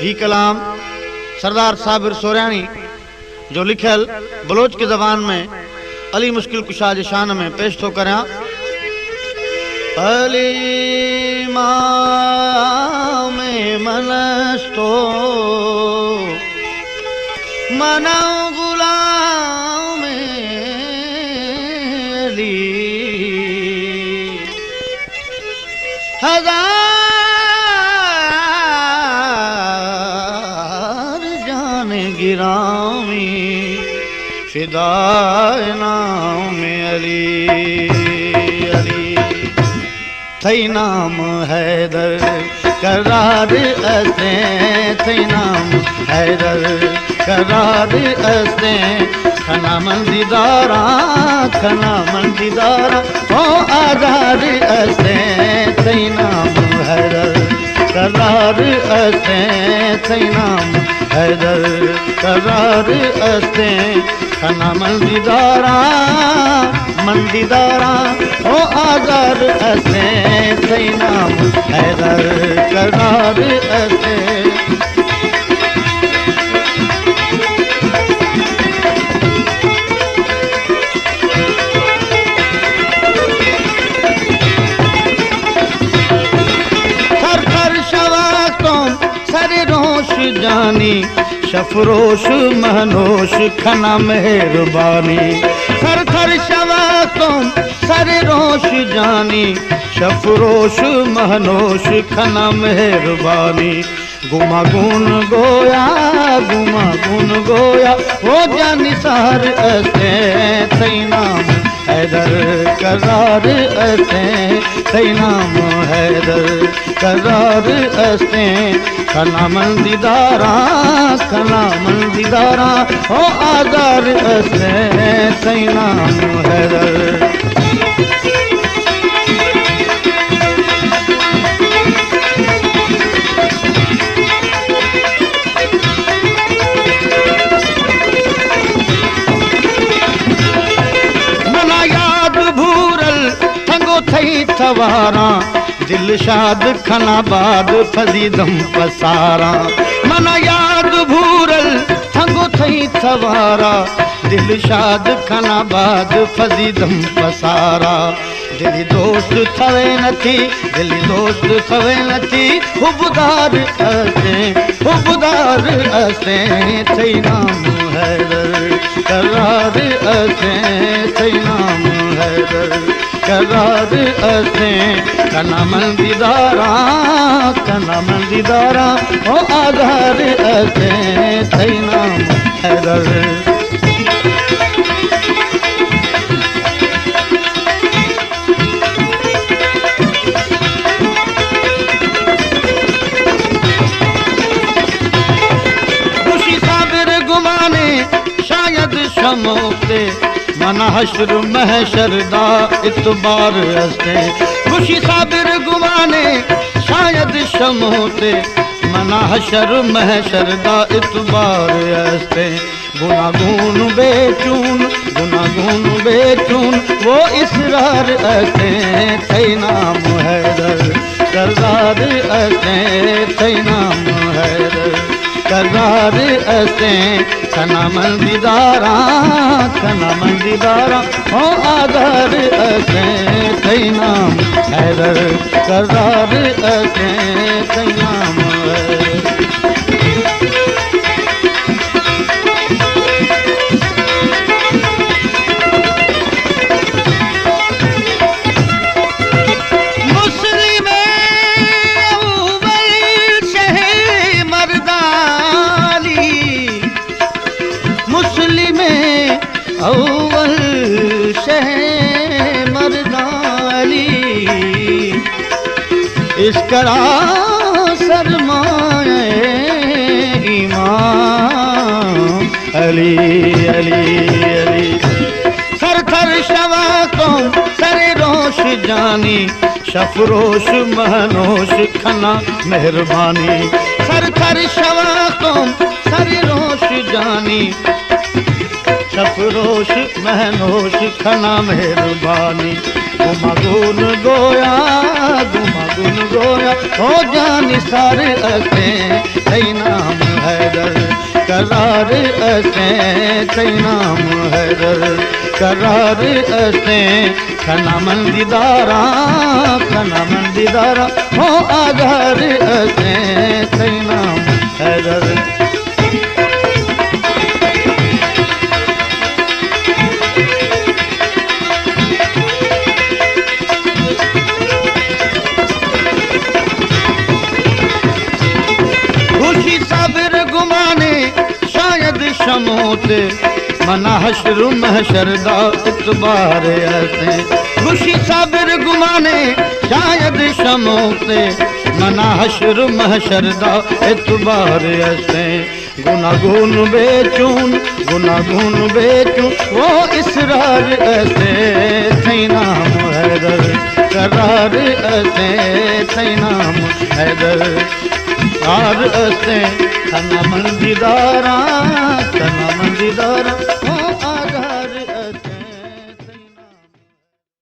ही कलाम सरदार साबिर सोरयानी जो लिखल बलोच की जबान में अली मुश्किल कुशा जी शान में पेश तो करा। अली माँ में मनस्तो मना गुलाम अली हजार गिरामी फिदाए नाम अली अली थई नाम हैदर करार असे थई नाम हैदर करार असे खना मंदीदारा ओ आजाद असे थई नाम हैदर करार असे थई नाम हैदर करार असे खना मंदीदारा ओ आजार असे थई नाम हैदर करार असे। जानी शफरोश महनोश खना मेहरबानी थर थर शवातों सरे रोश जानी शफरोश महनोश खना मेहरबानी गुमा गुन गोया हो जानी सार असे थई नाम हैदर करार असे थई नाम हैदर करार असे खना मंदीदारा हो आजार असे थई नाम हैदर। मना याद भूरल थंगो थई थवारा दिलशाद खनाबाद फजीदम पसारा मना याद भूरल थंगो थई थवारा दिलशाद खनाबाद फजीदम पसारा दिली दोस्त थवे नथी हुबदार असे थई नाम हैदर करार असे थई नाम हैदर करार असे खना मंदीदारा ओ आधार असे थई नाम हैदर। खुशी साबिर गुमाने शायद शमोते मना हश्र महशर दा इतबार असे खुशी साबिर गुमाने शायद शमोते मना हश्र महशर दा इतबार असे गुनागून बेचून वो इसरार असे थई नाम हैदर करार असे थई नाम हैदर करार असे खना मंदीदारा हो आधार असे थई नाम हैदर करार असे थई नाम हैदर। अव्वल शह मर्दाली इसकरा सरमाए इमाम अली अली सर थर शवातों सरे रोश जानी शफरोश महनोश खना मेहरबानी सर थर शवातों सरे रोश जानी शफरोश महनोश खना मेहरबानी गुमा गुन गोया हो जानी सारे असे थई नाम सही नाम हैदर करार असे खना मंदीदारा हो आधार असे सही नाम हैदर शमोत मना हशर महशर दा इतबार असे खुशी साबिर गुमाने शायद शमोत मना हशर महशर दा इतबार असे गुनागुन बेचून वो इसरार असे सही नाम हैदर करार असे सही नाम हैदर आर असे खना मंदीदारा